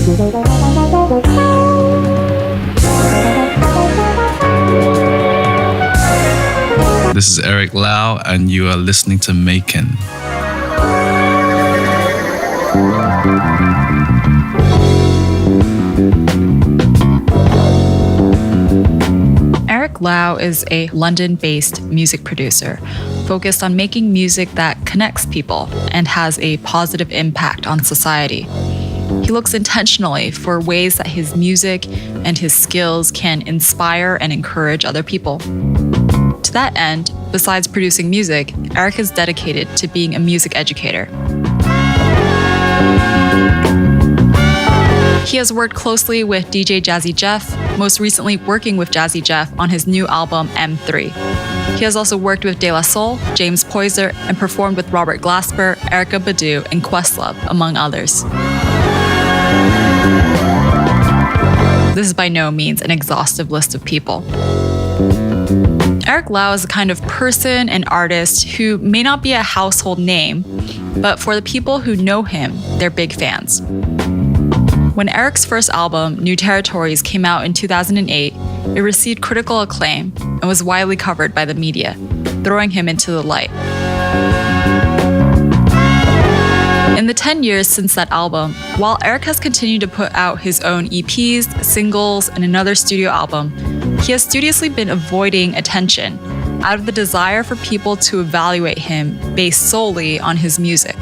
This is Eric Lau, and you are listening to MAEKAN. Eric Lau is a London-based music producer focused on making music that connects people and has a positive impact on society. He looks intentionally for ways that his music and his skills can inspire and encourage other people. To that end, besides producing music, Eric is dedicated to being a music educator. He has worked closely with DJ Jazzy Jeff, most recently working with Jazzy Jeff on his new album M3. He has also worked with De La Soul, James Poyser, and performed with Robert Glasper, Erykah Badu, and Questlove, among others. This is by no means an exhaustive list of people. Eric Lau is the kind of person and artist who may not be a household name, but for the people who know him, they're big fans. When Eric's first album, New Territories, came out in 2008, it received critical acclaim and was widely covered by the media, throwing him into the light. In the 10 years since that album, while Eric has continued to put out his own EPs, singles, and another studio album, he has studiously been avoiding attention out of the desire for people to evaluate him based solely on his music.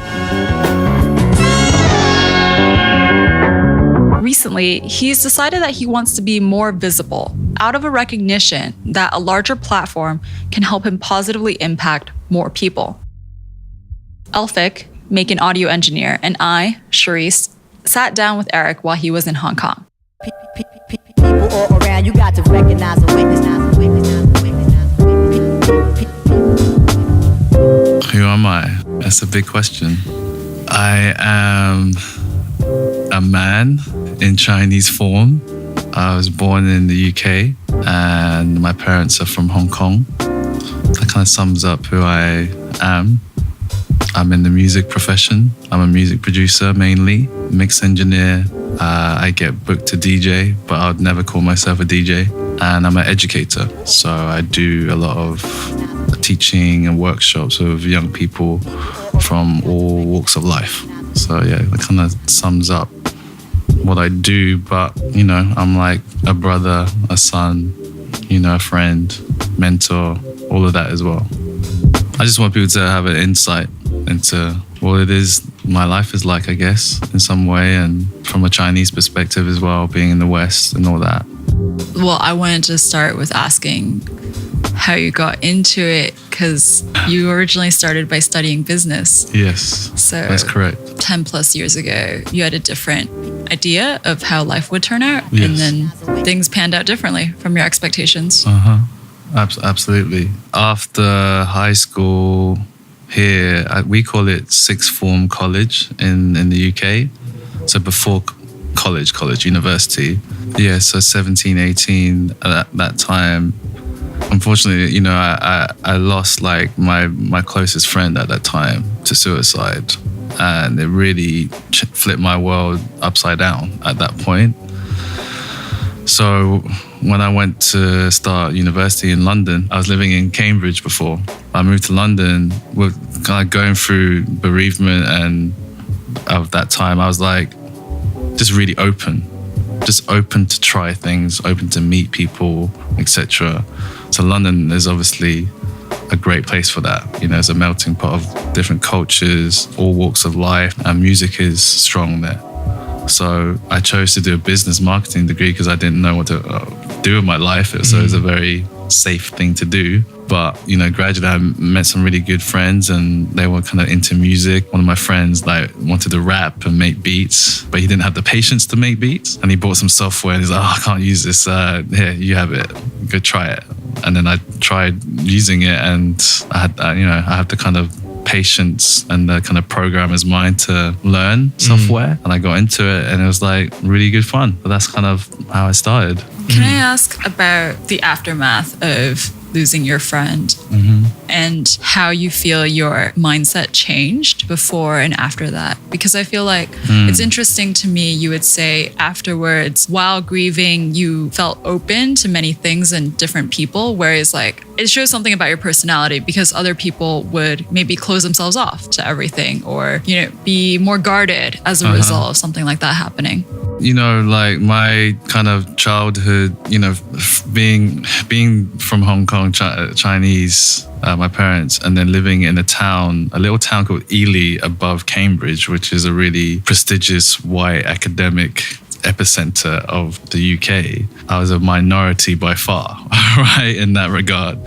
Recently, he's decided that he wants to be more visible out of a recognition that a larger platform can help him positively impact more people. Elphick, MAEKAN audio engineer, and I, Charisse, sat down with Eric while he was in Hong Kong. People all around, you got to recognize and witness. Who am I? That's a big question. I am a man in Chinese form. I was born in the UK and my parents are from Hong Kong. That kind of sums up who I am. I'm in the music profession. I'm a music producer mainly, mix engineer. I get booked to DJ, but I would never call myself a DJ. And I'm an educator, so I do a lot of teaching and workshops with young people from all walks of life. So yeah, that kind of sums up what I do, but you know, I'm like a brother, a son, you know, a friend, mentor, all of that as well. I just want people to have an insight into what it is my life is like, I guess, in some way, and from a Chinese perspective as well, being in the West and all that. Well, I wanted to start with asking how you got into it, because you originally started by studying business. Yes, so that's correct. 10 plus years ago, you had a different idea of how life would turn out, yes. And then things panned out differently from your expectations. Absolutely. After high school here, we call it sixth form college in the UK. So before college, university. Yeah, so 17, 18 at that time. Unfortunately, you know, I lost like my closest friend at that time to suicide. And it really flipped my world upside down at that point. So when I went to start university in London, I was living in Cambridge before. I moved to London, we're kind of going through bereavement, and of that time, I was like, just really open to try things, open to meet people, etc. So London is obviously a great place for that. You know, it's a melting pot of different cultures, all walks of life, and music is strong there. So I chose to do a business marketing degree because I didn't know what to do with my life. So it was a very safe thing to do. But, you know, gradually I met some really good friends and they were kind of into music. One of my friends like wanted to rap and make beats, but he didn't have the patience to make beats. And he bought some software and he's like, oh, I can't use this. Here, you have it. Go try it. And then I tried using it, and I had the kind of patience and the kind of programmer's mind to learn software. And I got into it and it was like really good fun. But that's kind of how I started. Can I ask about the aftermath of losing your friend and how you feel your mindset changed before and after that. Because I feel like it's interesting to me, you would say afterwards, while grieving, you felt open to many things and different people, whereas like it shows something about your personality, because other people would maybe close themselves off to everything or, you know, be more guarded as a result of something like that happening. You know, like my kind of childhood, you know, being from Hong Kong, Chinese, my parents, and then living in a little town called Ely above Cambridge, which is a really prestigious white academic epicenter of the UK. I was a minority by far, right, in that regard.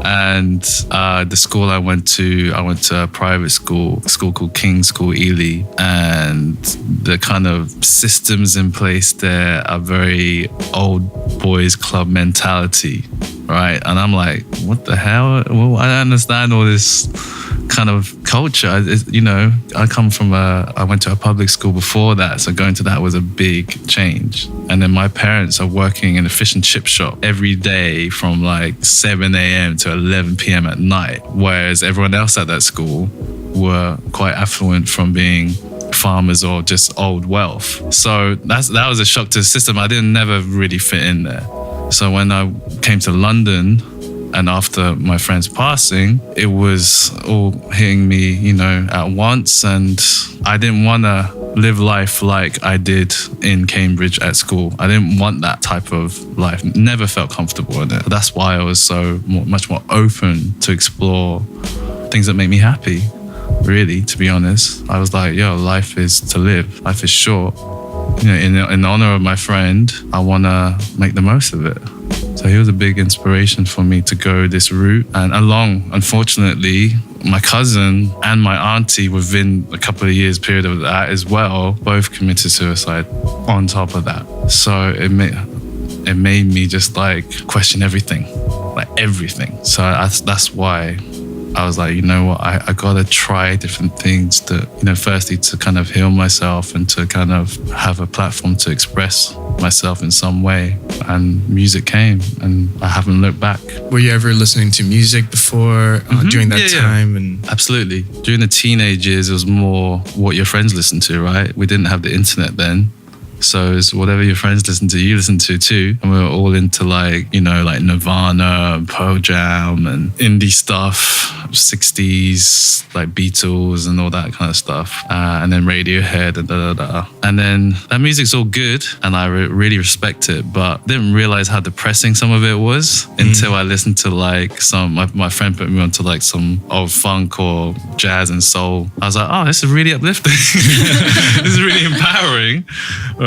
And the school I went to a private school called King's School Ely, and the kind of systems in place there are very old boys club mentality, right? And I'm like, what the hell? Well, I don't understand all this kind of culture. You know, I went to a public school before that, so going to that was a big change. And then my parents are working in a fish and chip shop every day from like 7 a.m. to 11 p.m. at night, whereas everyone else at that school were quite affluent from being farmers or just old wealth. So that was a shock to the system. I never really fit in there. So when I came to London, and after my friend's passing, it was all hitting me, you know, at once. And I didn't want to live life like I did in Cambridge at school. I didn't want that type of life. Never felt comfortable in it. That's why I was so much more open to explore things that make me happy, really, to be honest. I was like, yo, life is to live. Life is short. You know, in honor of my friend, I want to make the most of it. So he was a big inspiration for me to go this route. And unfortunately, my cousin and my auntie within a couple of years period of that as well, both committed suicide on top of that. So it made me just like question everything. So that's why I was like, you know what, I gotta try different things that, you know, firstly to kind of heal myself and to kind of have a platform to express myself in some way. And music came and I haven't looked back. Were you ever listening to music before during that time? And absolutely. During the teenage years, it was more what your friends listened to, right? We didn't have the internet then. So it's whatever your friends listen to, you listen to too. And we were all into like, you know, like Nirvana, Pearl Jam and indie stuff, 60s, like Beatles and all that kind of stuff. And then Radiohead and da-da-da. And then that music's all good and I really respect it, but didn't realize how depressing some of it was until I listened to like my friend put me onto like some old funk or jazz and soul. I was like, oh, this is really uplifting. This is really empowering.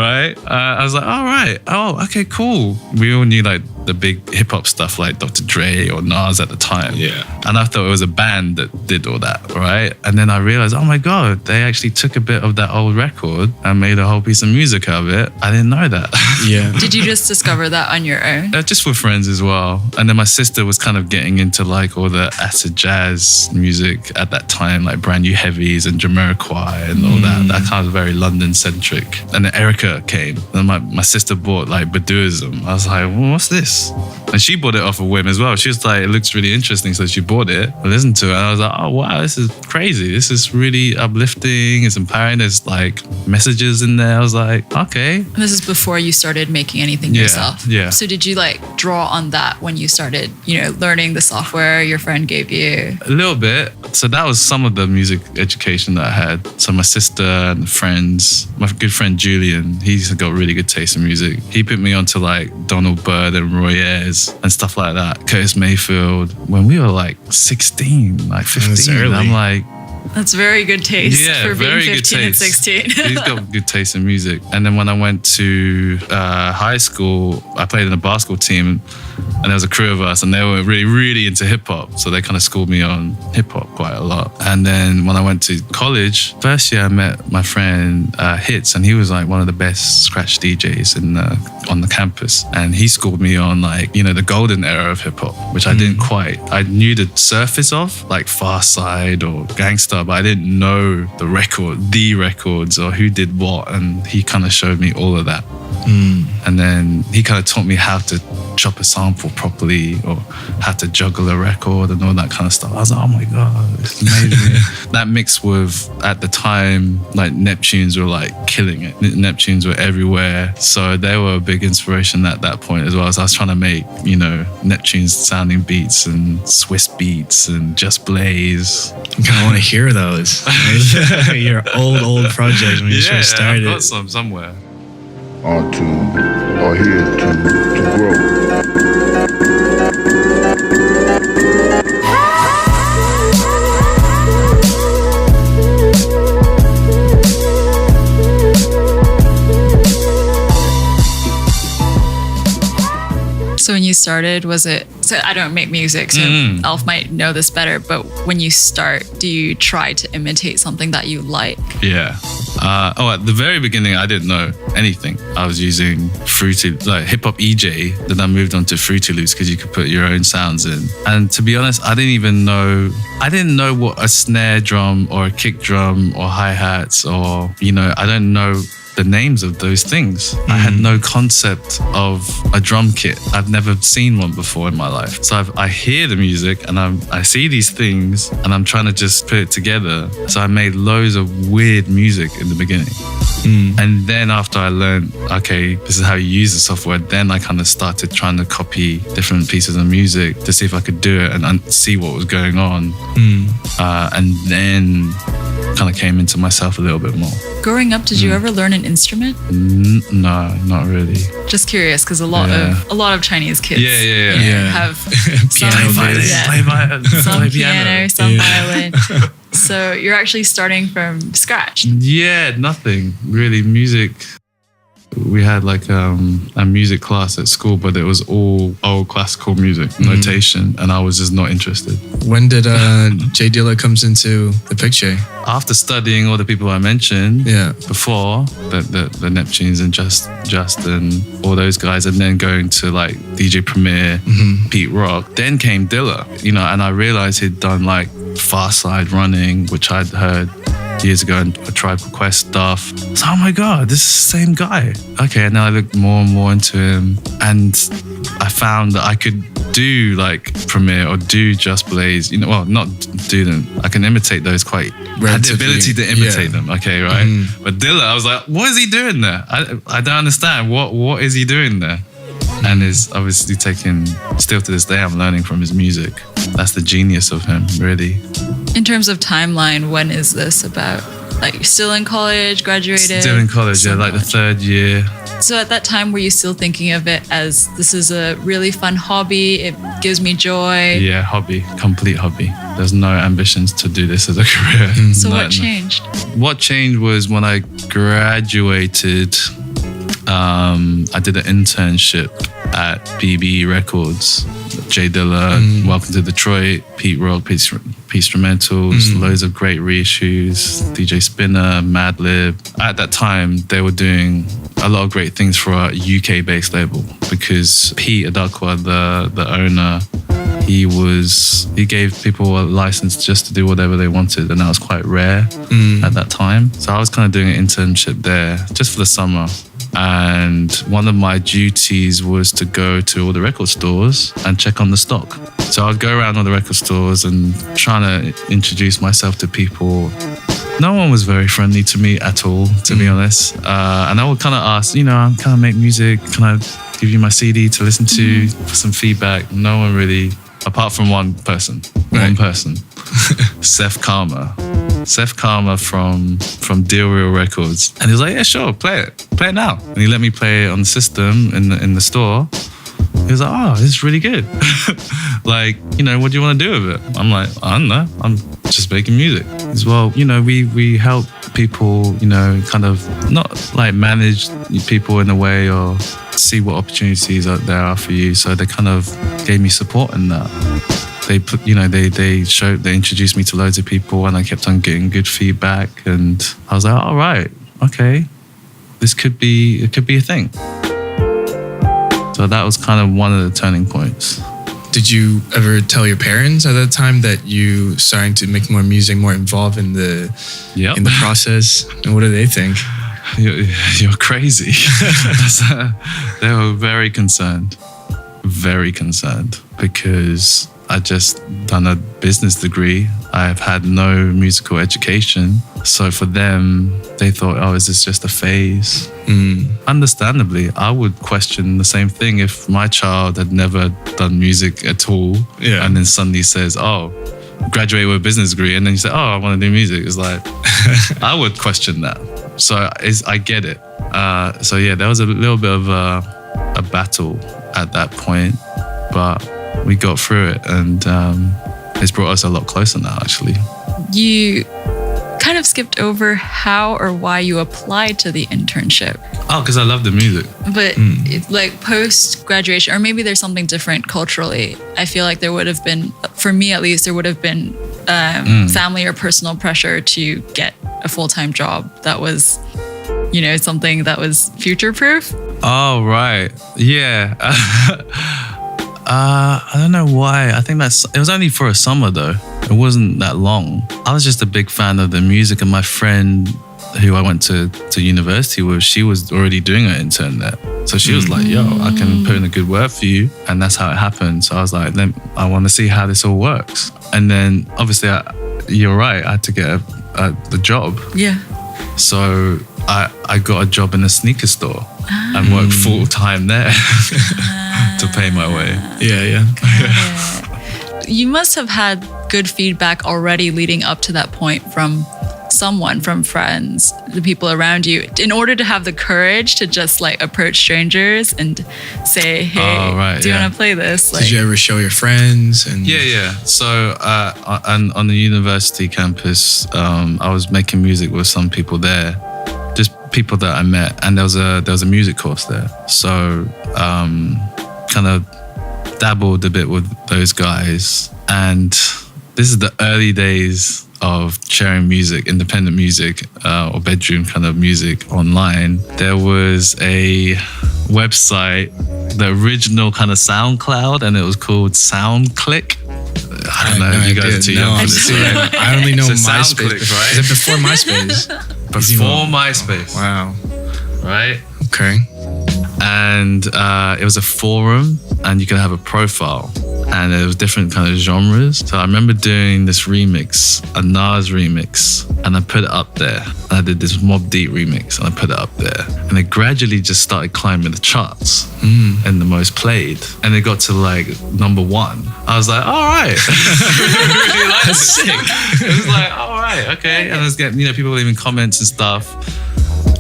Right? I was like, all right. Oh, okay, cool. We all knew like the big hip hop stuff like Dr. Dre or Nas at the time. Yeah. And I thought it was a band that did all that, right? And then I realized, oh my God, they actually took a bit of that old record and made a whole piece of music out of it. I didn't know that. Yeah. Did you just discover that on your own? Just with friends as well. And then my sister was kind of getting into like all the acid jazz music at that time, like Brand New Heavies and Jamiroquai and all that. That kind of very London centric. And then Erica came and my sister bought like Baduism. I was like, well, what's this? And she bought it off a whim as well. She was like, it looks really interesting. So she bought it. I listened to it and I was like, oh wow, this is crazy. This is really uplifting. It's empowering. There's like messages in there. I was like, okay. And this is before you started making anything yourself. Yeah. So did you like draw on that when you started, you know, learning the software your friend gave you? A little bit. So that was some of the music education that I had. So my sister and friends, my good friend Julian, he's got really good taste in music. He put me onto like Donald Byrd and Roy Ayers and stuff like that. Curtis Mayfield. When we were like 16, like 15, I'm like, that's very good taste for being very 15 and 16. He's got good taste in music. And then when I went to high school, I played in a basketball team and there was a crew of us and they were really, really into hip hop. So they kind of schooled me on hip hop quite a lot. And then when I went to college, first year I met my friend Hits and he was like one of the best scratch DJs on the campus. And he schooled me on like, you know, the golden era of hip hop, which I didn't quite. I knew the surface of like Far Side or Gangsta, but I didn't know the records or who did what. And he kind of showed me all of that. And then he kind of taught me how to chop a sample properly or how to juggle a record and all that kind of stuff. I was like, oh my God, it's amazing. That mixed with, at the time, like Neptunes were like killing it. Neptunes were everywhere. So they were a big inspiration at that point as well. As I was trying to make, you know, Neptunes sounding beats and Swiss beats and Just Blaze. I kind of want to hear those. Your old projects when you first started. I've got some somewhere. Are here to grow. So when you started, was it, so I don't make music, so Elf might know this better, but when you start, do you try to imitate something that you like? Yeah. At the very beginning, I didn't know anything. I was using like Hiphop EJ, then I moved on to Fruity Loops because you could put your own sounds in. And to be honest, I didn't know what a snare drum or a kick drum or hi-hats or, you know, I don't know the names of those things. I had no concept of a drum kit. I've never seen one before in my life. So I hear the music and I see these things and I'm trying to just put it together. So I made loads of weird music in the beginning. And then after I learned, okay, this is how you use the software, then I kind of started trying to copy different pieces of music to see if I could do it and see what was going on. And then kind of came into myself a little bit more. Growing up, did you ever learn an instrument? No, not really. Just curious, because a lot of Chinese kids have some play some piano, some violin. So you're actually starting from scratch. Yeah, nothing really. Music. We had like a music class at school, but it was all old classical music notation, and I was just not interested. When did J Dilla comes into the picture? After studying all the people I mentioned before, the Neptunes and Just and all those guys, and then going to like DJ Premier, Pete Rock, then came Dilla, you know, and I realized he'd done like Far Side Running, which I'd heard years ago, and a Tribe Called Quest stuff. So, oh my God, this is the same guy. Okay, and then I looked more and more into him, and I found that I could do like Premiere or do Just Blaze, you know, well, not do them. I can imitate those quite, I had the ability to imitate them, okay, right? But Dilla, I was like, what is he doing there? I don't understand. What is he doing there? And is obviously still to this day, I'm learning from his music. That's the genius of him, really. In terms of timeline, when is this about? Like, you're still in college, graduated? Still in college, like the third year. So at that time, were you still thinking of it as, this is a really fun hobby, it gives me joy? Yeah, hobby, complete hobby. There's no ambitions to do this as a career. So what changed? What changed was when I graduated, I did an internship at BB Records. J Dilla, Welcome to Detroit, Pete Rock, Peace Instrumentals, loads of great reissues, DJ Spinner, Madlib. At that time, they were doing a lot of great things for a UK-based label because Pete Adakwa, the owner, he gave people a license just to do whatever they wanted, and that was quite rare at that time. So I was kind of doing an internship there just for the summer. And one of my duties was to go to all the record stores and check on the stock. So I'd go around all the record stores and trying to introduce myself to people. No one was very friendly to me at all, to be honest. And I would kind of ask, you know, I kind of make music. Can I give you my CD to listen to for some feedback? No one really, apart from one person. Seth Karma from Deal Real Records, and he was like, yeah, sure, play it now. And he let me play it on the system in the store. He was like, oh, this is really good. Like, you know, what do you want to do with it? I'm like, I don't know, I'm just making music as well. You know, we help people, you know, kind of not like manage people in a way or see what opportunities there are for you. So they kind of gave me support in that. They introduced me to loads of people, and I kept on getting good feedback, and I was like, all right, okay, it could be a thing. So that was kind of one of the turning points. Did you ever tell your parents at that time that you starting to make more music, more involved in the process? And what do they think? you're crazy. They were very concerned because I just done a business degree. I've had no musical education. So for them, they thought, oh, is this just a phase? Understandably, I would question the same thing if my child had never done music at all. Yeah. And then suddenly says, oh, graduate with a business degree. And then you say, oh, I want to do music. It's like, I would question that. So I get it. So yeah, there was a little bit of a battle at that point, but we got through it, and it's brought us a lot closer now, actually. You kind of skipped over how or why you applied to the internship. Oh, because I love the music. But like post-graduation, or maybe there's something different culturally, I feel like there would have been, for me at least, there would have been family or personal pressure to get a full-time job that was, something that was future-proof. Oh, right. Yeah. I don't know why. I think it was only for a summer though. It wasn't that long. I was just a big fan of the music, and my friend who I went to university with, she was already doing her intern there. So she was like, yo, I can put in a good word for you. And that's how it happened. So I was like, I want to see how this all works. And then obviously, you're right, I had to get the job. Yeah. So I got a job in a sneaker store and worked full time there to pay my way. Yeah. You must have had good feedback already leading up to that point from friends, the people around you, in order to have the courage to just like approach strangers and say, hey, do you want to play this? Did you ever show your friends? Yeah. So on the university campus, I was making music with some people there, just people that I met, and there was a music course there. So kind of dabbled a bit with those guys, and this is the early days of sharing music, independent music, or bedroom kind of music online. There was a website, the original kind of SoundCloud, and it was called SoundClick. I don't know if you guys are too young for this. I only know So MySpace. SoundClick, right? Is it before MySpace? Before MySpace. Wow. Right? Okay. And it was a forum, and you could have a profile, and there was different kind of genres. So I remember doing this remix, a Nas remix, and I put it up there. And I did this Mobb Deep remix, and I put it up there, and it gradually just started climbing the charts and the most played, and it got to like number 1. I was like, all right. I really liked it. Sick. It was like, all right, okay. And I was getting, people leaving comments and stuff.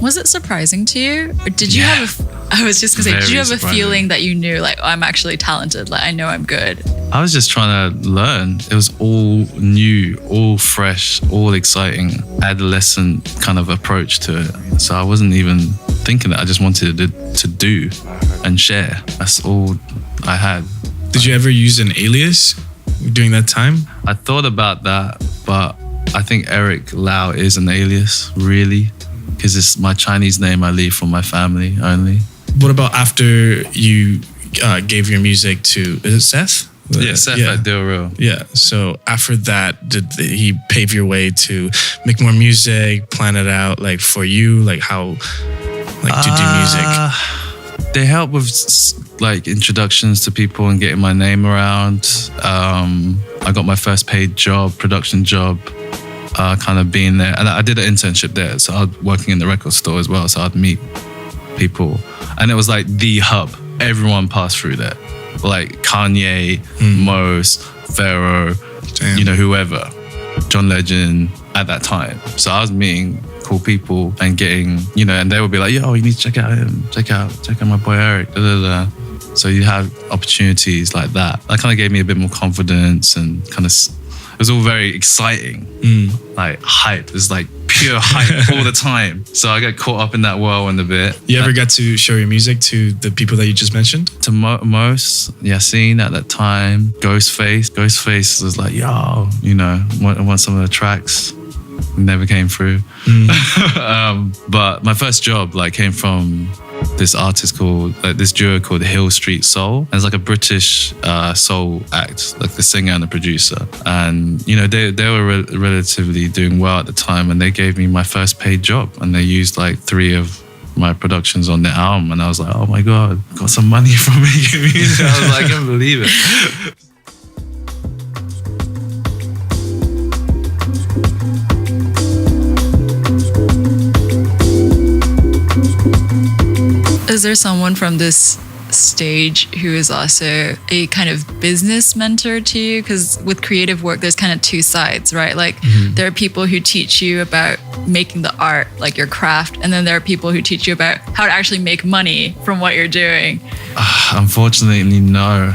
Was it surprising to you? Or did you have I was just going to say, did you have a feeling that you knew, like, oh, I'm actually talented, like, I know I'm good? I was just trying to learn. It was all new, all fresh, all exciting, adolescent kind of approach to it. So I wasn't even thinking that. I just wanted to do and share. That's all I had. Did you ever use an alias during that time? I thought about that, but I think Eric Lau is an alias, really, because it's my Chinese name I leave for my family only. What about after you gave your music to, is it Seth? Yeah, Seth at Deal Real. Yeah, so after that, did he pave your way to make more music, plan it out, like for you, like how, like to do music? They help with like introductions to people and getting my name around. I got my first paid job, production job, kind of being there. And I did an internship there, so I was working in the record store as well, so I'd meet people. And it was like the hub. Everyone passed through there. Like Kanye, Mos, Pharaoh, whoever. John Legend at that time. So I was meeting cool people and getting, and they would be like, yo, you need to check out him. Check out my boy Eric. Da, da, da. So you have opportunities like that. That kind of gave me a bit more confidence and kind of, it was all very exciting. Like hype. It's like pure hype all the time. So I got caught up in that whirlwind a bit. You ever got to show your music to the people that you just mentioned? To Mos, Yassine at that time, Ghostface. Ghostface was like, yo, I want some of the tracks. never came through. But my first job like came from this artist called this duo called Hill Street Soul. And it's like a British soul act, like the singer and the producer. And you know they were relatively doing well at the time, and they gave me my first paid job, and they used like 3 of my productions on their album, and I was like, oh my god, got some money from making music. I was like, I can't believe it. Is there someone from this stage who is also a kind of business mentor to you? Because with creative work, there's kind of 2 sides, right? Like there are people who teach you about making the art, like your craft, and then there are people who teach you about how to actually make money from what you're doing. Unfortunately, no,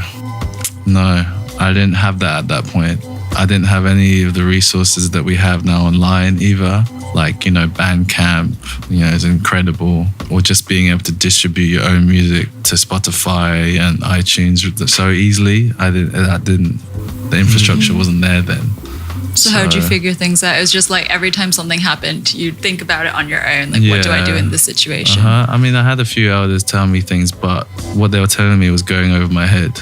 I didn't have that at that point. I didn't have any of the resources that we have now online either. Like, you know, Bandcamp, you know, is incredible. Or just being able to distribute your own music to Spotify and iTunes so easily. The infrastructure wasn't there then. So how did you figure things out? It was just like every time something happened, you'd think about it on your own. Like, what do I do in this situation? I mean, I had a few elders tell me things, but what they were telling me was going over my head.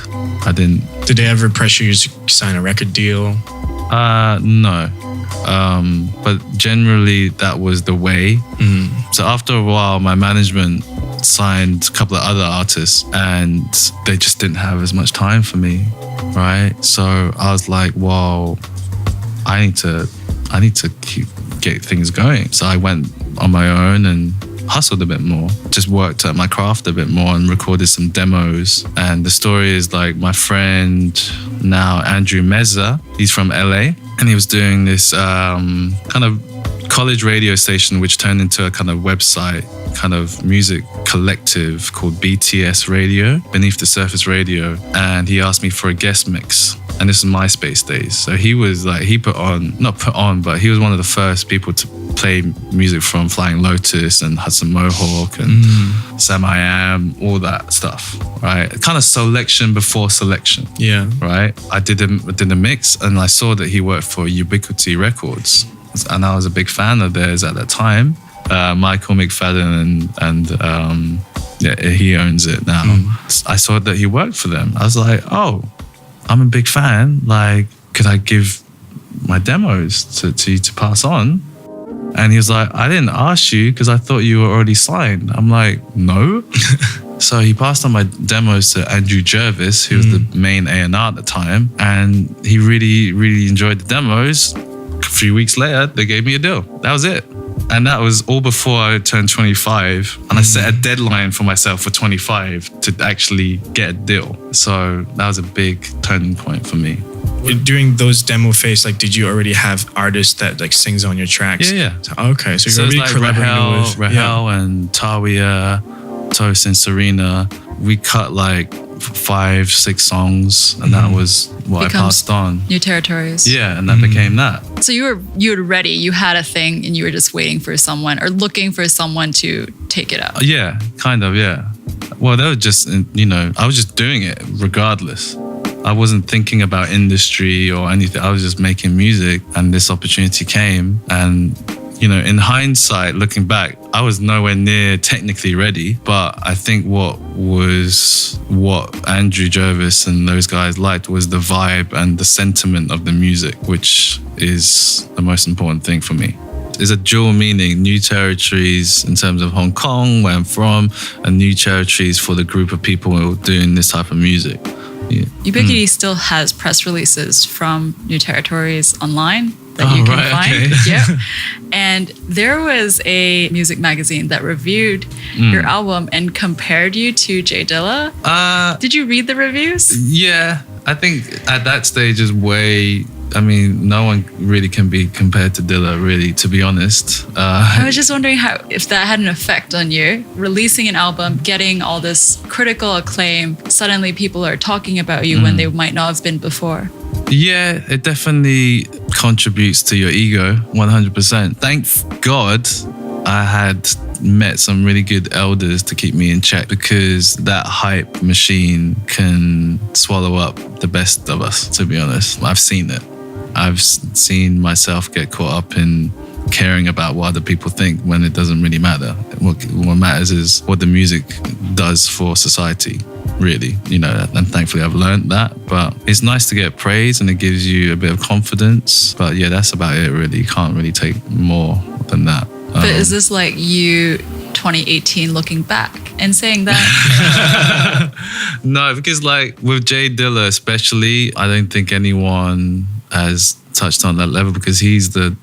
I didn't. Did they ever pressure you to sign a record deal? No. But generally that was the way. So after a while, my management signed a couple of other artists, and they just didn't have as much time for me, right? So I was like, well, I need to get things going. So I went on my own and hustled a bit more, just worked at my craft a bit more and recorded some demos. And the story is like my friend now, Andrew Meza, he's from LA, and he was doing this kind of college radio station, which turned into a kind of website, kind of music collective called BTS Radio, Beneath the Surface Radio. And he asked me for a guest mix. And this is MySpace days. So he was like, but he was one of the first people to play music from Flying Lotus and Hudson Mohawk and Sam I Am, all that stuff, right? Kind of selection before selection. Yeah. Right? I did a mix, and I saw that he worked for Ubiquity Records. And I was a big fan of theirs at that time. Michael McFadden and he owns it now. I saw that he worked for them. I was like, oh, I'm a big fan. Like, could I give my demos to you to pass on? And he was like, I didn't ask you because I thought you were already signed. I'm like, no. So he passed on my demos to Andrew Jervis, who was the main A&R at the time. And he really, really enjoyed the demos. A few weeks later, they gave me a deal. That was it. And that was all before I turned 25. And I set a deadline for myself for 25 to actually get a deal. So that was a big turning point for me. During those demo phase, like, did you already have artists that like sings on your tracks? Yeah. So, okay, so you're it's already like collaborating with Rahel and Tawia, Toast and Serena. We cut like 5-6 songs, and that was what I passed on. New territories. Yeah, and that became that. So you were ready. You had a thing, and you were just waiting for someone or looking for someone to take it up. Yeah, kind of. Yeah. Well, they were just, I was just doing it regardless. I wasn't thinking about industry or anything. I was just making music, and this opportunity came. And, in hindsight, looking back, I was nowhere near technically ready. But I think what Andrew Jervis and those guys liked was the vibe and the sentiment of the music, which is the most important thing for me. There's a dual meaning, new territories in terms of Hong Kong, where I'm from, and new territories for the group of people who are doing this type of music. Yeah. Ubiquity still has press releases from New Territories online that you can find. Okay. Yeah. And there was a music magazine that reviewed your album and compared you to Jay Dilla. Did you read the reviews? Yeah. I think at that stage is no one really can be compared to Dilla, really, to be honest. I was just wondering if that had an effect on you. Releasing an album, getting all this critical acclaim, suddenly people are talking about you when they might not have been before. Yeah, it definitely contributes to your ego, 100%. Thank God I had met some really good elders to keep me in check, because that hype machine can swallow up the best of us, to be honest. I've seen it. I've seen myself get caught up in caring about what other people think when it doesn't really matter. What matters is what the music does for society, really, you know, and thankfully I've learned that. But it's nice to get praise and it gives you a bit of confidence. But yeah, that's about it, really. You can't really take more than that. But is this like you 2018 looking back and saying that? No, because like with Jay Dilla especially, I don't think anyone has touched on that level, because he's the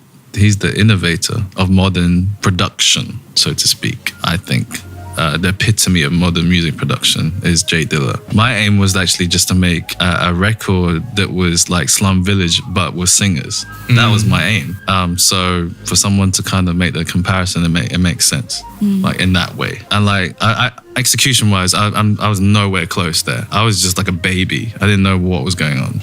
innovator of modern production, so to speak. I think the epitome of modern music production is Jay Dilla. My aim was actually just to make a record that was like Slum Village but with singers. That was my aim. So for someone to kind of make the comparison, it makes sense, like in that way. And like I execution wise, I was nowhere close there. I was just like a baby. I didn't know what was going on.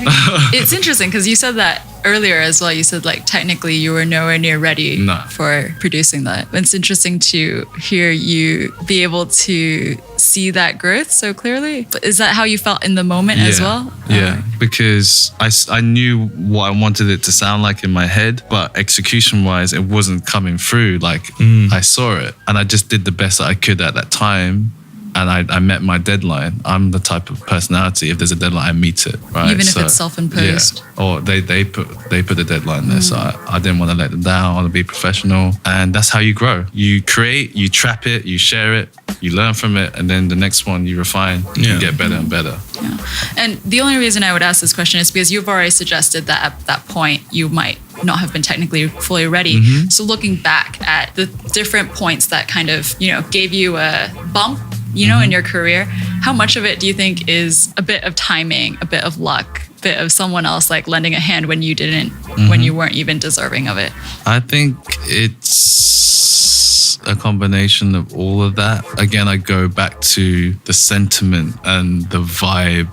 It's interesting because you said that earlier as well. You said like technically you were nowhere near ready for producing that. It's interesting to hear you be able to see that growth so clearly. But is that how you felt in the moment as well? Yeah, because I knew what I wanted it to sound like in my head, but execution wise, it wasn't coming through. Like I saw it and I just did the best that I could at that time. And I met my deadline. I'm the type of personality, if there's a deadline, I meet it, right? Even if it's self-imposed. Yeah. Or they put the deadline there. So I didn't want to let them down. I want to be professional. And that's how you grow. You create, you trap it, you share it, you learn from it, and then the next one you refine, you get better and better. Yeah. And the only reason I would ask this question is because you've already suggested that at that point you might not have been technically fully ready. So looking back at the different points that kind of, you know, gave you a bump, you know, in your career, how much of it do you think is a bit of timing, a bit of luck, a bit of someone else like lending a hand when you didn't, when you weren't even deserving of it? I think it's a combination of all of that. Again, I go back to the sentiment and the vibe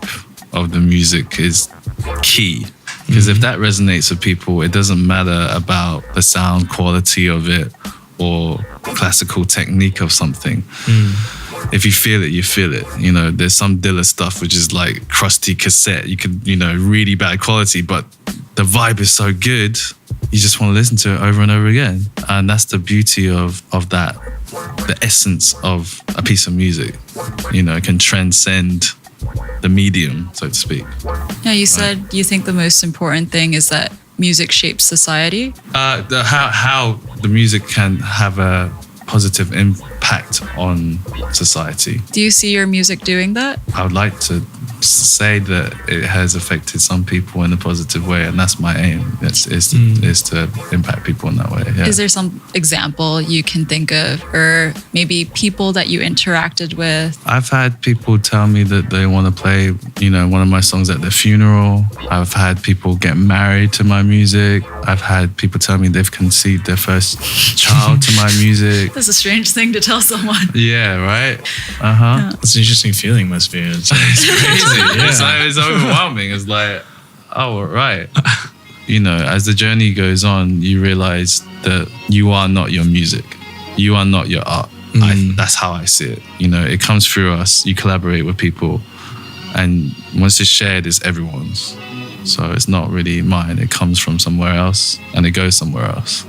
of the music is key. Because if that resonates with people, it doesn't matter about the sound quality of it or classical technique of something. If you feel it, you feel it. You know, there's some Dilla stuff which is like crusty cassette. You could, you know, really bad quality, but the vibe is so good, you just want to listen to it over and over again. And that's the beauty of that. The essence of a piece of music, you know, it can transcend the medium, so to speak. Yeah, you said you think the most important thing is that music shapes society. How the music can have a positive impact on society. Do you see your music doing that? I would like to say that it has affected some people in a positive way, and that's my aim. Is to impact people in that way. Yeah. Is there some example you can think of, or maybe people that you interacted with? I've had people tell me that they want to play, you know, one of my songs at their funeral. I've had people get married to my music. I've had people tell me they've conceived their first child to my music. That's a strange thing to tell someone. Yeah, right? Yeah. It's an interesting feeling, must be. It's crazy. It's overwhelming. It's like, oh, right. You know, as the journey goes on, you realize that you are not your music. You are not your art. That's how I see it. You know, it comes through us. You collaborate with people. And once it's shared, it's everyone's. So it's not really mine. It comes from somewhere else and it goes somewhere else.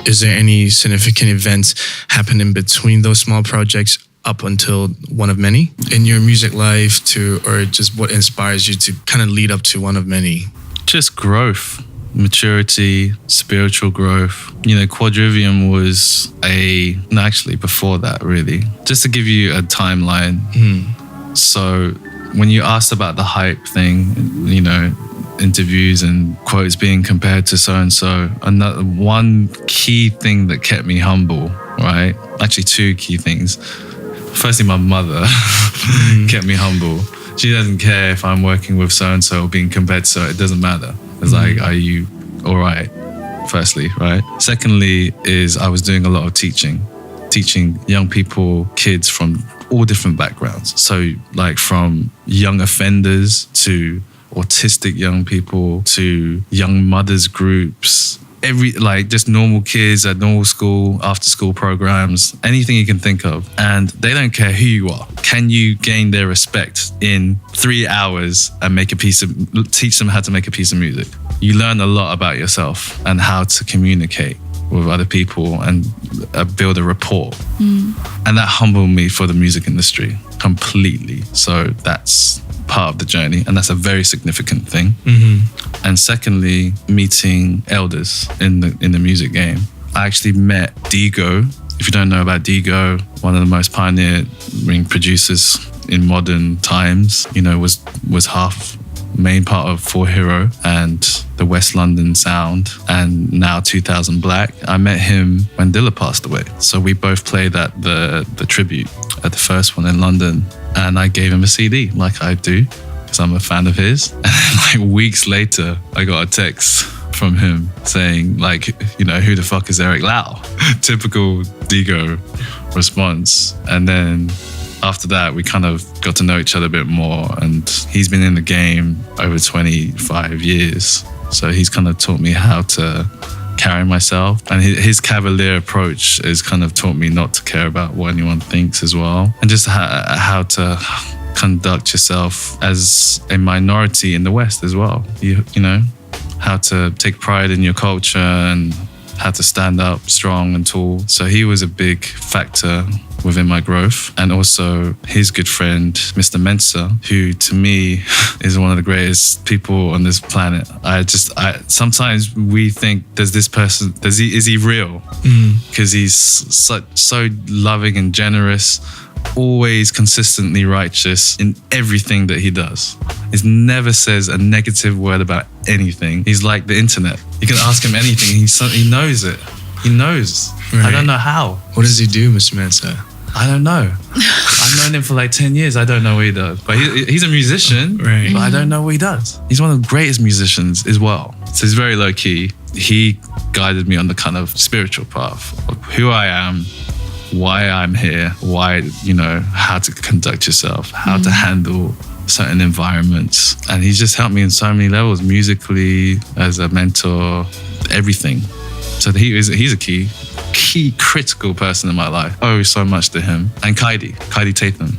Is there any significant events happening between those small projects up until One of Many in your music life, or just what inspires you to kind of lead up to One of Many? Just growth, maturity, spiritual growth. You know, Quadrivium was actually before that, really. Just to give you a timeline. So when you asked about the hype thing, you know, interviews and quotes being compared to so-and-so, another one key thing that kept me humble, right? Actually, two key things. Firstly, my mother kept me humble. She doesn't care if I'm working with so-and-so or being compared to so, it doesn't matter. It's like, are you all right? Firstly, right? Secondly is I was doing a lot of teaching young people, kids from all different backgrounds. So like from young offenders to autistic young people to young mothers groups, just normal kids at normal school, after school programs, anything you can think of. And they don't care who you are. can you gain their respect in 3 hours and teach them how to make a piece of music? You learn a lot about yourself and how to communicate with other people and build a rapport. And that humbled me for the music industry completely. So that's part of the journey, and that's a very significant thing. And secondly, meeting elders in the music game. I actually met Digo. If you don't know about Digo, one of the most pioneering producers in modern times, was half main part of 4 Hero and the West London sound, and now 2000 Black. I met him when Dilla passed away. So we both played at the tribute at the first one in London, and I gave him a CD like I do because I'm a fan of his. And then like weeks later, I got a text from him saying like, who the fuck is Eric Lau? Typical Digo response. And then after that, we kind of got to know each other a bit more, and he's been in the game over 25 years. So he's kind of taught me how to carry myself, and his cavalier approach has kind of taught me not to care about what anyone thinks as well, and just how to conduct yourself as a minority in the West as well. You know, how to take pride in your culture and how to stand up strong and tall. So he was a big factor within my growth. And also his good friend, Mr. Mensa, who to me is one of the greatest people on this planet. Sometimes we think, is he real? Because he's so loving and generous, always consistently righteous in everything that he does. He never says a negative word about anything. He's like the internet. You can ask him anything. He knows it. He knows. Right. I don't know how. What does he do, Mr. Mensa? I don't know. I've known him for like 10 years. I don't know what he does. But he's a musician, right? But I don't know what he does. He's one of the greatest musicians as well. So he's very low key. He guided me on the kind of spiritual path of who I am, why I'm here, how to conduct yourself, how to handle certain environments. And he's just helped me in so many levels, musically, as a mentor, everything. So he's a key critical person in my life. I owe so much to him. And Kaidi Tatham.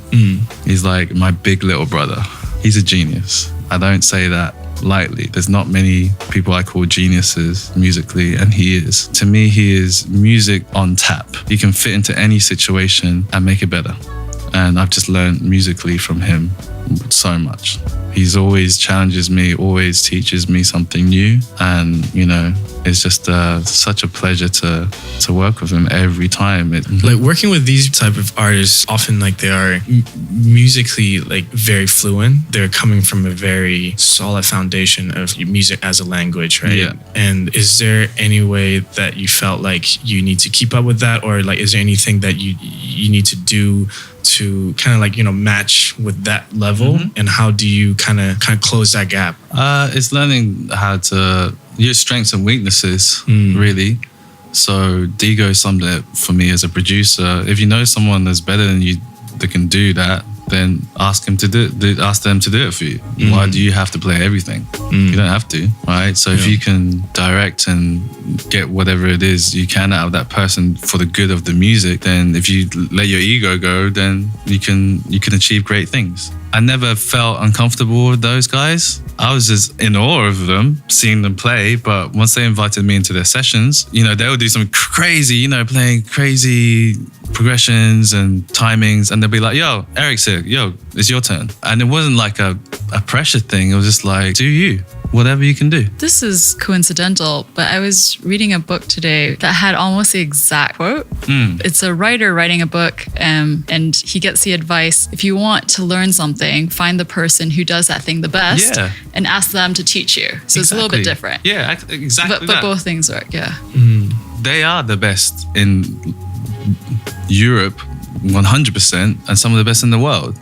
He's like my big little brother. He's a genius. I don't say that lightly. There's not many people I call geniuses musically, and he is. To me, he is music on tap. He can fit into any situation and make it better. And I've just learned musically from him so much. He's always challenges me, always teaches me something new. And, it's just such a pleasure to work with him every time. Like working with these type of artists, often like they are musically like very fluent. They're coming from a very solid foundation of music as a language, right? Yeah. And is there any way that you felt like you need to keep up with that, or like is there anything that you need to do to kind of like match with that level? And how do you kind of close that gap? It's learning how to your strengths and weaknesses, really. So Digo summed it for me as a producer. If you know someone that's better than you that can do that, then ask them to do it for you. Why do you have to play everything? You don't have to, right? So if you can direct and get whatever it is you can out of that person for the good of the music, then if you let your ego go, then you can achieve great things. I never felt uncomfortable with those guys. I was just in awe of them, seeing them play. But once they invited me into their sessions, they would do some crazy, playing crazy progressions and timings. And they'll be like, yo, Eric's here. Yo, it's your turn. And it wasn't like a pressure thing. It was just like, do you. Whatever you can do. This is coincidental, but I was reading a book today that had almost the exact quote. It's a writer writing a book, and he gets the advice, if you want to learn something, find the person who does that thing the best and ask them to teach you. So it's a little bit different. Yeah, exactly. But both things work, yeah. They are the best in Europe, 100%, and some of the best in the world.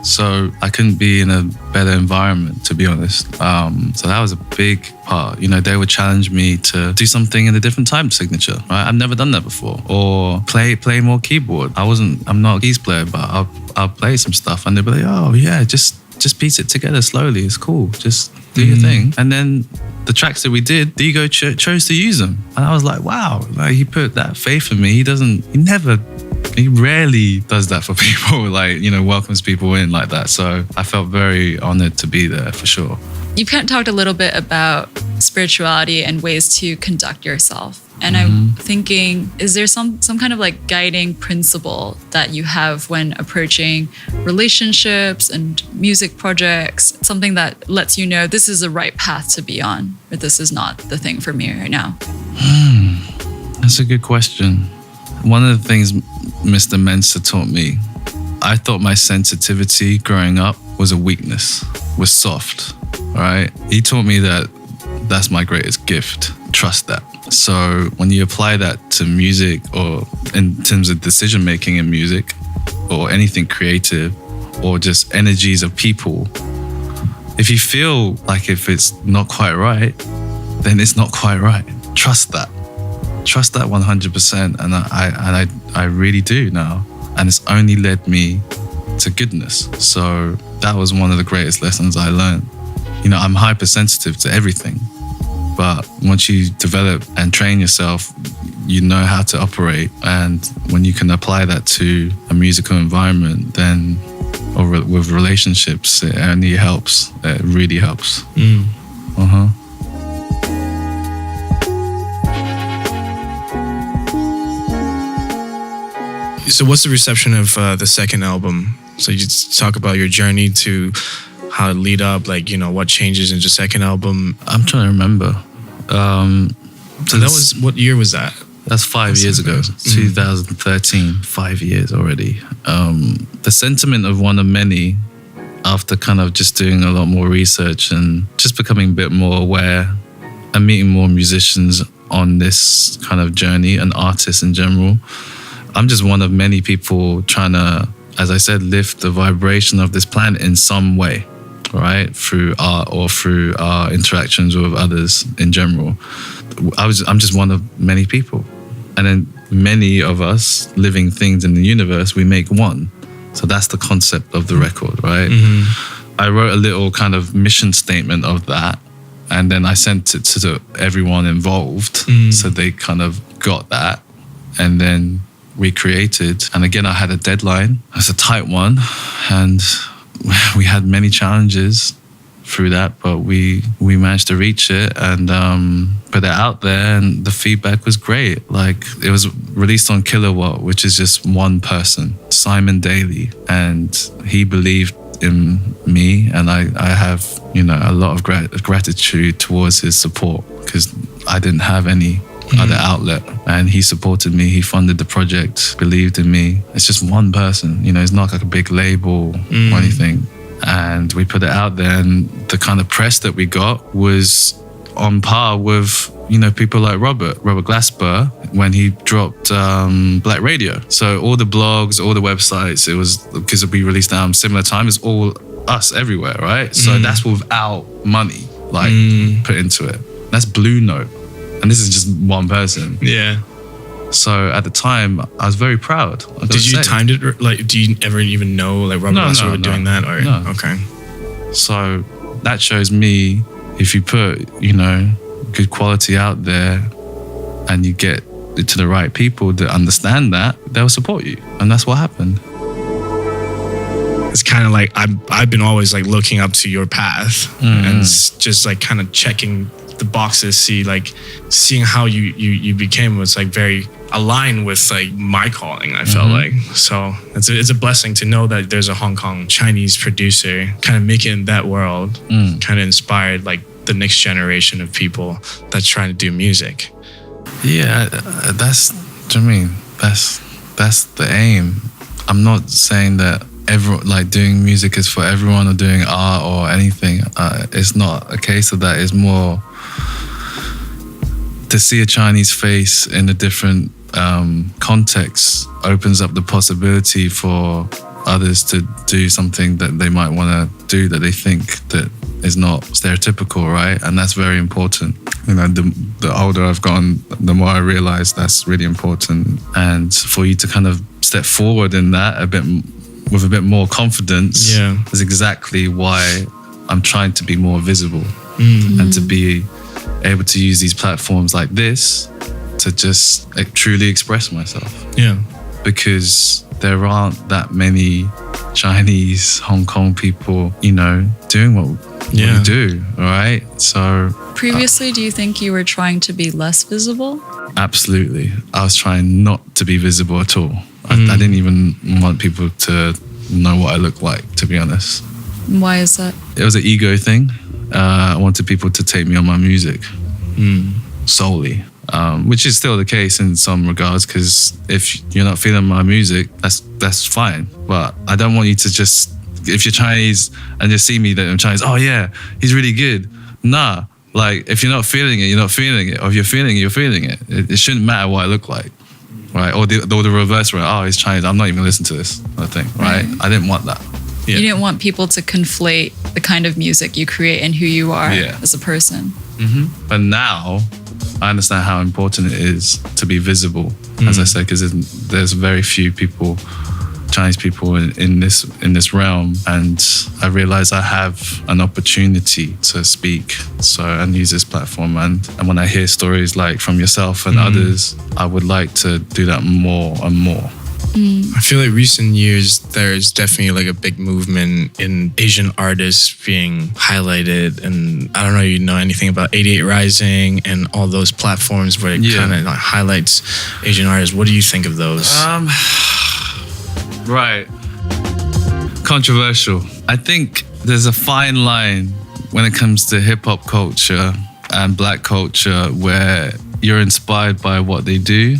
So I couldn't be in a better environment, to be honest. So that was a big part. They would challenge me to do something in a different time signature. Right? I've never done that before. Or play more keyboard. I'm not a keys player, but I'll play some stuff, and they'll be like, oh yeah, just piece it together slowly. It's cool. Just do your thing. And then the tracks that we did, Digo chose to use them, and I was like, wow, he put that faith in me. He never he rarely does that for people, like, you know, welcomes people in like that. So I felt very honored to be there for sure. You've kind of talked a little bit about spirituality and ways to conduct yourself. And I'm thinking, is there some kind of like guiding principle that you have when approaching relationships and music projects? Something that lets you know this is the right path to be on, or this is not the thing for me right now? That's a good question. One of the things Mr. Mensa taught me, I thought my sensitivity growing up was a weakness, was soft, right? He taught me that that's my greatest gift. Trust that. So when you apply that to music, or in terms of decision making in music, or anything creative, or just energies of people, if you feel like if it's not quite right, then it's not quite right. Trust that. Trust that 100%. And I really do now. And it's only led me to goodness. So that was one of the greatest lessons I learned. You know, I'm hypersensitive to everything. But once you develop and train yourself, you know how to operate. And when you can apply that to a musical environment, then, or with relationships, it only helps. It really helps. So what's the reception of the second album? So you talk about your journey to how it lead up, like, you know, what changes in the second album. I'm trying to remember. So that was, what year was that? That's 5 years ago, 2013, 5 years already. The sentiment of one of many, after kind of just doing a lot more research and just becoming a bit more aware and meeting more musicians on this kind of journey and artists in general. I'm just one of many people trying to, as I said, lift the vibration of this planet in some way, right? Through art or through our interactions with others in general. I'm just one of many people. And then many of us living things in the universe, we make one. So that's the concept of the record, right? I wrote a little kind of mission statement of that. And then I sent it to everyone involved. So they kind of got that. And then we created. And again, I had a deadline. It was a tight one. And we had many challenges through that, but we managed to reach it and put it out there, and the feedback was great. Like, it was released on Kilowatt, which is just one person, Simon Daly, and he believed in me, and I have, you know, a lot of gratitude towards his support, because I didn't have any other outlet, and he supported me. He funded the project, believed in me. It's just one person, you know, it's not like a big label or anything. And we put it out there, and the kind of press that we got was on par with, you know, people like Robert Glasper when he dropped Black Radio. So all the blogs, all the websites, it was, because we released the album similar time, it's all us everywhere, right? So that's without money, like, put into it. That's Blue Note. And this is just one person. Yeah. So at the time, I was very proud. Did you time it? Like, do you ever even know, like, Robert Glasper were doing that? Or no. Okay. So that shows me, if you put, you know, good quality out there and you get it to the right people that understand that, they'll support you. And that's what happened. It's kind of like I've been always like looking up to your path and just like kind of checking the boxes, seeing how you became was like very aligned with like my calling, I felt like. So it's a blessing to know that there's a Hong Kong Chinese producer kind of making that world, kind of inspired like the next generation of people that's trying to do music. Yeah, that's, do you know what I mean? That's the aim. I'm not saying that like doing music is for everyone or doing art or anything. It's not a case of that. It's more to see a Chinese face in a different context opens up the possibility for others to do something that they might want to do that they think that is not stereotypical, right? And that's very important. You know, the older I've gotten, the more I realize that's really important. And for you to kind of step forward in that with a bit more confidence is exactly why I'm trying to be more visible and to be able to use these platforms like this to just truly express myself. Yeah. because there aren't that many Chinese, Hong Kong people, you know, doing what we do, right? So Previously, do you think you were trying to be less visible? absolutely. I was trying not to be visible at all. I didn't even want people to know what I looked like, to be honest. Why is that? It was an ego thing. I wanted people to take me on my music solely, which is still the case in some regards, because if you're not feeling my music, that's fine. But I don't want you to just, if you're Chinese and just see me that I'm Chinese, oh yeah, he's really good. Nah, like if you're not feeling it, you're not feeling it. Or if you're feeling it, you're feeling it. It shouldn't matter what I look like, right? Or the reverse, right? Oh, he's Chinese, I'm not even gonna listen to this, I think, right? I didn't want that. You didn't want people to conflate the kind of music you create and who you are as a person. But now I understand how important it is to be visible, as I said, because there's very few people, Chinese people in this realm, and I realize I have an opportunity to speak, and use this platform, and when I hear stories like from yourself and others, I would like to do that more and more. I feel like recent years, there's definitely like a big movement in Asian artists being highlighted. And I don't know, you know anything about 88 Rising and all those platforms where it kind of like highlights Asian artists. What do you think of those? Right. Controversial. I think there's a fine line when it comes to hip hop culture and black culture where you're inspired by what they do.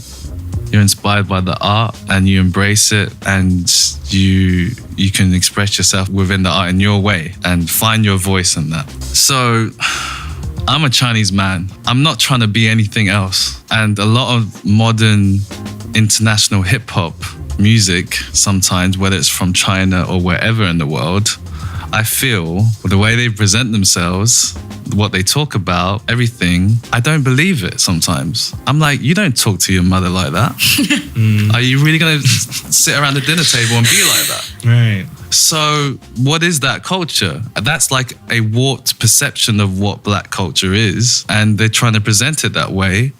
You're inspired by the art and you embrace it, and you can express yourself within the art in your way and find your voice in that. So I'm a Chinese man. I'm not trying to be anything else. And a lot of modern international hip hop music, sometimes, whether it's from China or wherever in the world, I feel the way they present themselves, what they talk about, everything, I don't believe it sometimes. I'm like, you don't talk to your mother like that. Are you really going to sit around the dinner table and be like that? Right. So what is that culture? That's like a warped perception of what black culture is, and they're trying to present it that way.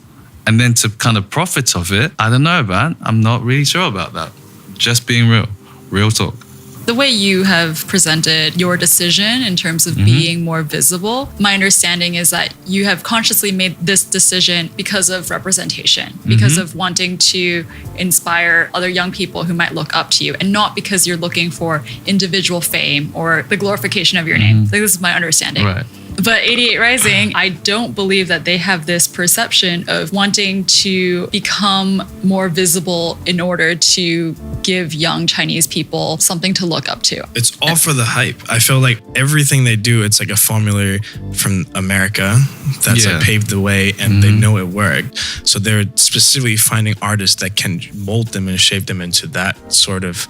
And then to kind of profit of it, I don't know, man. I'm not really sure about that. Just being real talk. The way you have presented your decision in terms of being more visible, my understanding is that you have consciously made this decision because of representation, because of wanting to inspire other young people who might look up to you, and not because you're looking for individual fame or the glorification of your name. Like, this is my understanding. Right. But 88 Rising, I don't believe that they have this perception of wanting to become more visible in order to give young Chinese people something to look up to. It's all for the hype. I feel like everything they do, it's like a formula from America that's like paved the way, and they know it worked. So they're specifically finding artists that can mold them and shape them into that sort of,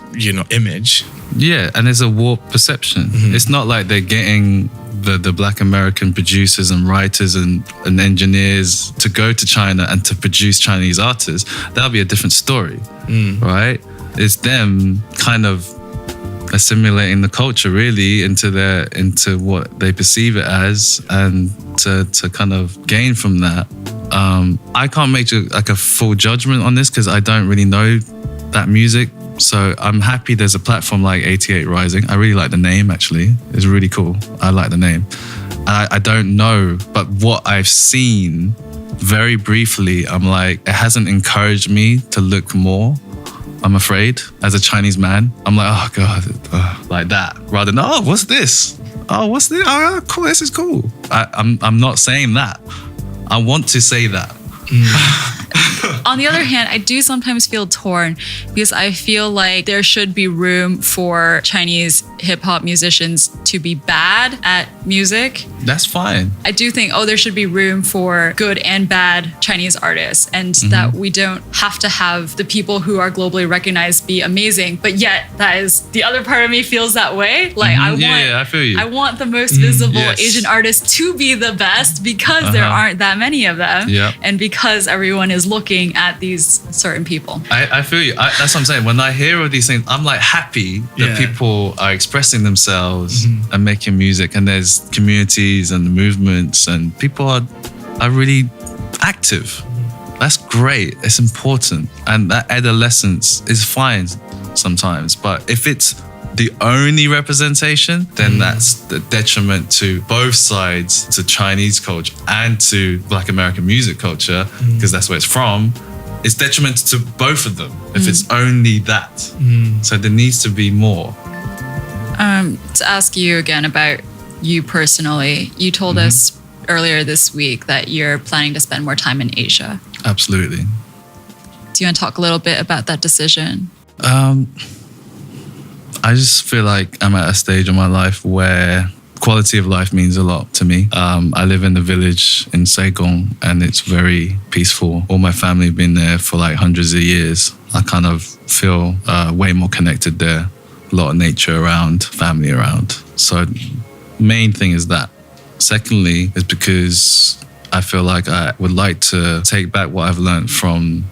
image. Yeah, and there's a warped perception. It's not like they're getting the black American producers and writers and engineers to go to China and to produce Chinese artists. That'll be a different story, right? It's them kind of assimilating the culture really into what they perceive it as, and to kind of gain from that. I can't make like a full judgment on this because I don't really know that music. So I'm happy there's a platform like 88 Rising. I really like the name, actually. It's really cool. I like the name. And I don't know, but what I've seen very briefly, I'm like, it hasn't encouraged me to look more, I'm afraid, as a Chinese man. I'm like, oh God, like that. Rather than, oh, what's this? Oh, what's this? Oh, cool, this is cool. I'm not saying that. I want to say that. On the other hand, I do sometimes feel torn because I feel like there should be room for Chinese hip hop musicians to be bad at music. That's fine. I do think, there should be room for good and bad Chinese artists, and that we don't have to have the people who are globally recognized be amazing. But yet, that is the other part of me feels that way. Like I feel you. I want the most visible Asian artists to be the best because there aren't that many of them, and because everyone is looking at these certain people. I feel you. That's what I'm saying. When I hear all these things, I'm like happy that people are expressing themselves and making music, and there's communities and movements, and people are really active. That's great. It's important. And that adolescence is fine sometimes. But if it's the only representation, then that's the detriment to both sides, to Chinese culture and to Black American music culture, because that's where it's from. It's detrimental to both of them if it's only that. So there needs to be more. To ask you again about you personally, you told us earlier this week that you're planning to spend more time in Asia. Absolutely. Do you want to talk a little bit about that decision? I just feel like I'm at a stage in my life where quality of life means a lot to me. I live in the village in Saigon and it's very peaceful. All my family have been there for like hundreds of years. I kind of feel way more connected there. A lot of nature around, family around. So main thing is that. Secondly is because I feel like I would like to take back what I've learned from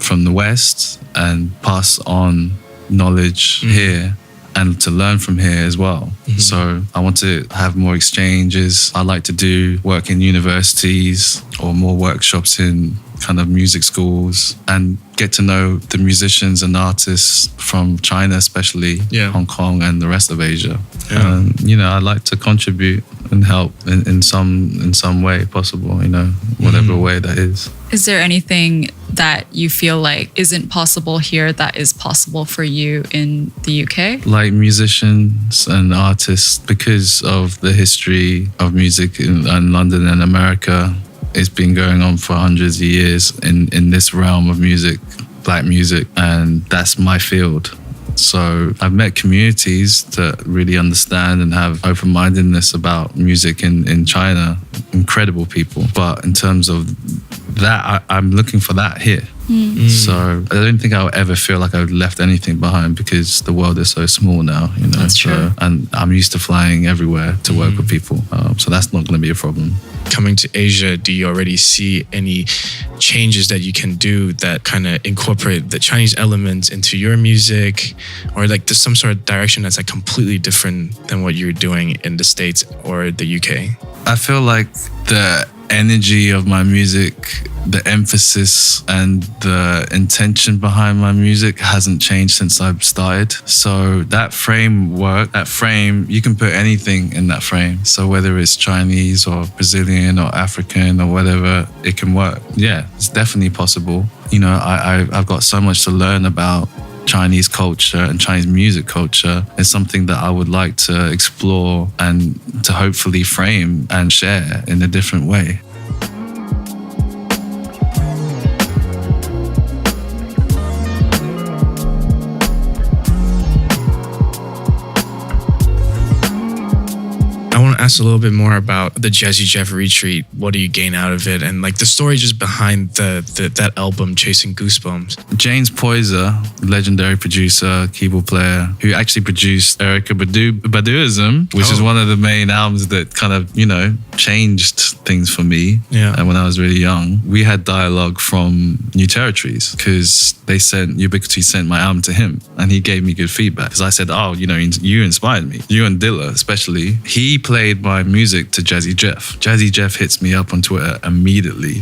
the West and pass on knowledge here and to learn from here as well. So I want to have more exchanges. I like to do work in universities or more workshops in kind of music schools and get to know the musicians and artists from China, especially Hong Kong and the rest of Asia. And, I'd like to contribute and help in some way possible, whatever way that is. Is there anything that you feel like isn't possible here that is possible for you in the UK? Like musicians and artists, because of the history of music in London and America, it's been going on for hundreds of years in this realm of music, Black music, and that's my field. So I've met communities that really understand and have open-mindedness about music in China, incredible people. But in terms of that, I'm looking for that here. So I don't think I'll ever feel like I've left anything behind because the world is so small now, That's true. And I'm used to flying everywhere to work with people. So that's not going to be a problem. Coming to Asia, do you already see any changes that you can do that kind of incorporate the Chinese elements into your music, or like there's some sort of direction that's like completely different than what you're doing in the States or the UK? I feel like the energy of my music, the emphasis and the intention behind my music hasn't changed since I've started. So that framework, you can put anything in that frame. So whether it's Chinese or Brazilian or African or whatever, it can work. Yeah, it's definitely possible. I've got so much to learn about Chinese culture and Chinese music culture. Is something that I would like to explore and to hopefully frame and share in a different way. I want to ask a little bit more about the Jazzy Jeff retreat. What do you gain out of it? And like the story just behind that album, Chasing Goosebumps. James Poyser, legendary producer, keyboard player, who actually produced Erykah Baduism, which is one of the main albums that kind of, changed things for me. And when I was really young, we had dialogue from New Territories because Ubiquity sent my album to him and he gave me good feedback. Because I said, you inspired me. You and Dilla, especially. He played my music to Jazzy Jeff. Jazzy Jeff hits me up on Twitter immediately.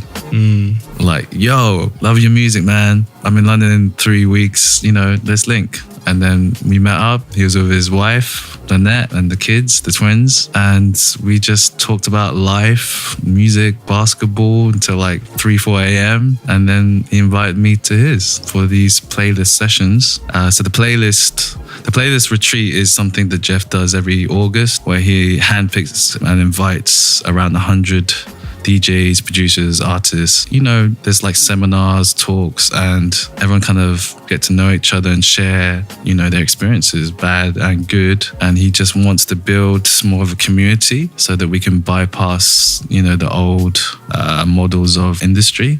Like, yo, love your music, man. I'm in London in 3 weeks, let's link. And then we met up. He was with his wife, Lynette, and the kids, the twins. And we just talked about life, music, basketball until like 3, 4 a.m. And then he invited me to his for these playlist sessions. So the playlist retreat is something that Jeff does every August, where he handpicks and invites around 100 DJs, producers, artists. There's like seminars, talks, and everyone kind of get to know each other and share, their experiences, bad and good. And he just wants to build more of a community so that we can bypass, the old models of industry.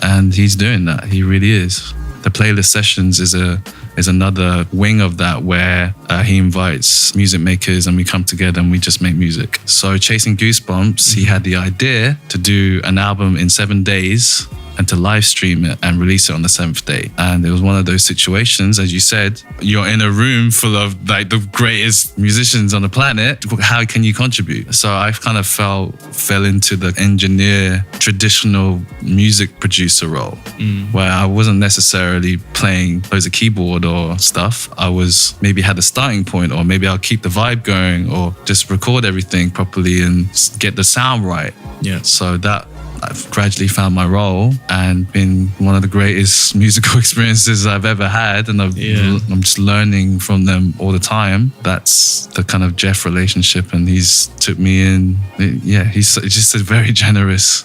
And he's doing that. He really is. The playlist sessions is another wing of that where he invites music makers and we come together and we just make music. So Chasing Goosebumps, he had the idea to do an album in 7 days and to live stream it and release it on the 7th day. And it was one of those situations, as you said, you're in a room full of like the greatest musicians on the planet. How can you contribute? So I kind of fell into the engineer, traditional music producer role, where I wasn't necessarily playing loads of keyboard or stuff. I was maybe had a starting point, or maybe I'll keep the vibe going, or just record everything properly and get the sound right. Yeah. So that I've gradually found my role and been one of the greatest musical experiences I've ever had. And I'm just learning from them all the time. That's the kind of Jeff relationship. And he's took me in. Yeah, he's just a very generous,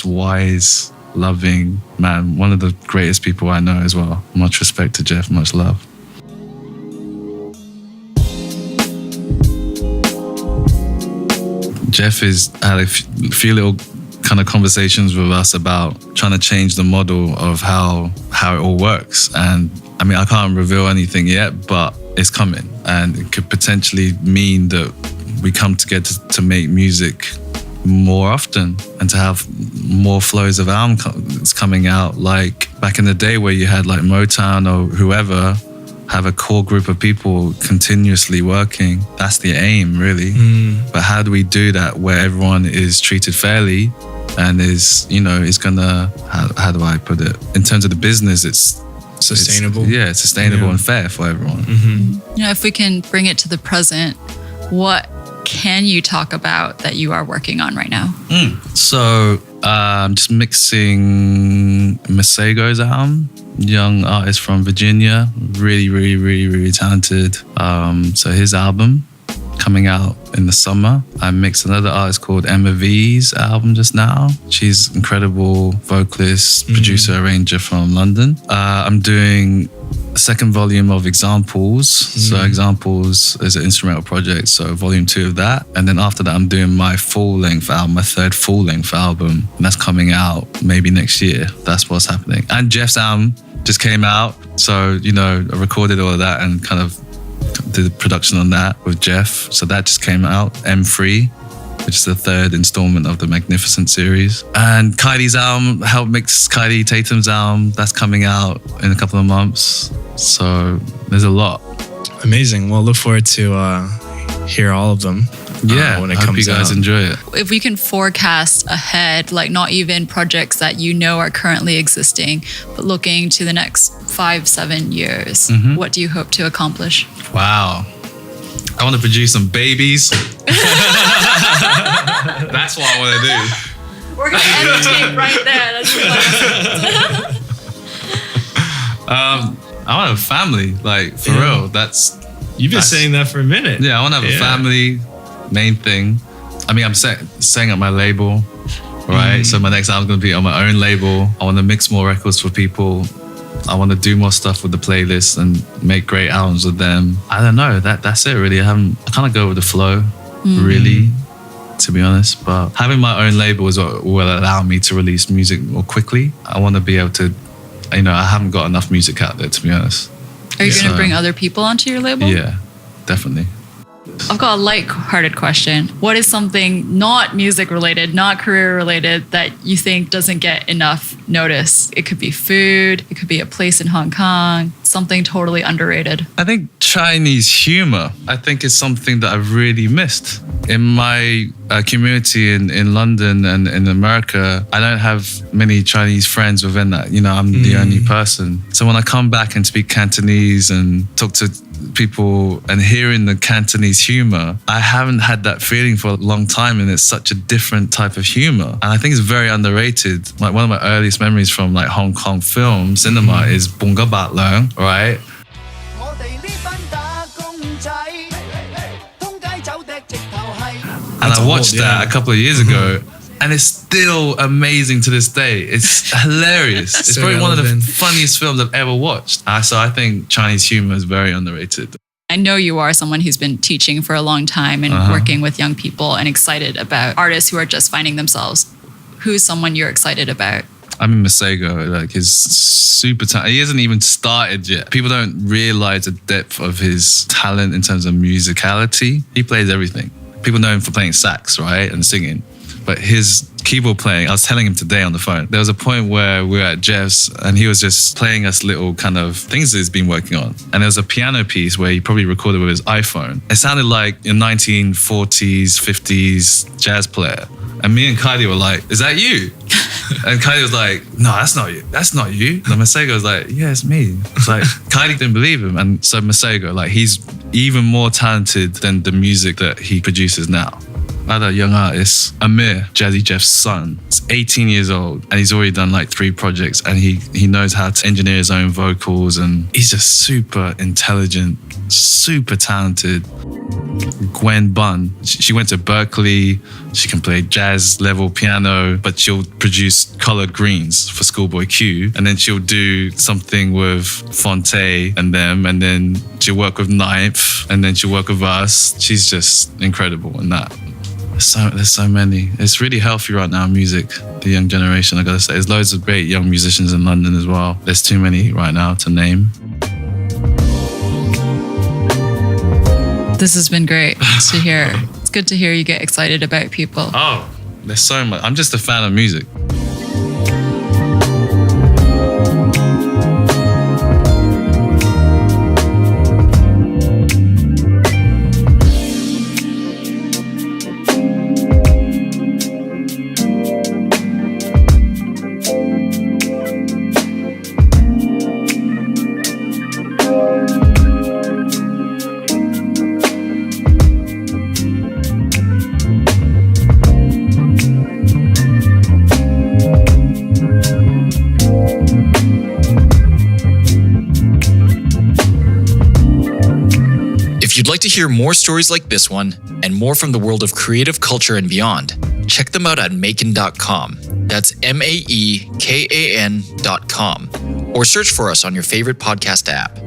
wise, loving man. One of the greatest people I know as well. Much respect to Jeff, much love. Jeff had a few little kind of conversations with us about trying to change the model of how it all works. And I mean, I can't reveal anything yet, but it's coming. And it could potentially mean that we come together to make music more often and to have more flows of albums coming out. Like back in the day where you had like Motown or whoever have a core group of people continuously working. That's the aim, really. But how do we do that where everyone is treated fairly and is gonna, how do I put it? In terms of the business, it's sustainable. It's sustainable and fair for everyone. If we can bring it to the present, what can you talk about that you are working on right now? So I'm just mixing Masego's album. Young artist from Virginia, really talented. So his album coming out in the summer. I mixed another artist called Emma V's album just now. She's incredible vocalist, producer, arranger from London. I'm doing a second volume of Examples. So Examples is an instrumental project, so volume 2 of that. And then after that, I'm doing my full-length album, my third full-length album. And that's coming out maybe next year. That's what's happening. And Jeff's album just came out. So, I recorded all of that and kind of did the production on that with Jeff. So that just came out, M3, which is the third installment of the Magnificent series. And Kylie's album, helped mix Kylie Tatum's album, that's coming out in a couple of months. So there's a lot. Amazing. Well, look forward to hear all of them. When it I hope comes you guys out. enjoy it. If we can forecast ahead, like not even projects that you know are currently existing, but looking to the next 5-7 years, what do you hope to accomplish? Wow. I want to produce some babies. That's what I want to do. We're going to end the tape right there. I want a family, like for real. You've been saying that for a minute. Yeah, I want to have a family, main thing. I mean, I'm setting up my label, right? So my next album's going to be on my own label. I want to mix more records for people. I want to do more stuff with the playlist and make great albums with them. I don't know. That's it, really. I kind of go with the flow, really, to be honest. But having my own label is what will allow me to release music more quickly. I want to be able to, I haven't got enough music out there, to be honest. Are you going to bring other people onto your label? Yeah, definitely. I've got a light-hearted question. What is something not music-related, not career-related, that you think doesn't get enough notice? It could be food. It could be a place in Hong Kong. Something totally underrated. I think Chinese humor, I think is something that I've really missed. In my community in London and in America, I don't have many Chinese friends within that. I'm the only person. So when I come back and speak Cantonese and talk to people and hearing the Cantonese humor, I haven't had that feeling for a long time, and it's such a different type of humor. And I think it's very underrated. Like one of my earliest memories from like Hong Kong film cinema is Bunga Bat Leung, right? And I watched that a couple of years ago, and it's still amazing to this day. It's hilarious. It's So probably one of the relevant. funniest films I've ever watched. So I think Chinese humor is very underrated. I know you are someone who's been teaching for a long time and working with young people and excited about artists who are just finding themselves. Who's someone you're excited about? I mean, Masego, like, he's super talented. He hasn't even started yet. People don't realize the depth of his talent in terms of musicality. He plays everything. People know him for playing sax, right, and singing. but his keyboard playing, I was telling him today on the phone, there was a point where we were at Jeff's and he was just playing us little kind of things that he's been working on. And there was a piano piece where he probably recorded with his iPhone. It sounded like a 1940s, 50s jazz player. And me and Kylie were like, is that you? And Kylie was like, no, that's not you. That's not you. And Masego was like, yeah, it's me. It's like, Kylie didn't believe him. And so Masego, like, he's even more talented than the music that he produces now. Another young artist, Amir, Jazzy Jeff's son. He's 18 years old and he's already done like 3 projects and he knows how to engineer his own vocals and he's just super intelligent, super talented. Gwen Bunn, she went to Berkeley. She can play jazz level piano, but she'll produce colored greens for Schoolboy Q. And then she'll do something with Fonte and them. And then she'll work with Ninth. And then she'll work with us. She's just incredible in that. There's so many. It's really healthy right now, music, the young generation, I gotta say. There's loads of great young musicians in London as well. There's too many right now to name. This has been great to hear. It's good to hear you get excited about people. Oh, there's so much. I'm just a fan of music. If you'd like to hear more stories like this one and more from the world of creative culture and beyond, check them out at MAEKAN.com. That's MAEKAN.com. Or search for us on your favorite podcast app.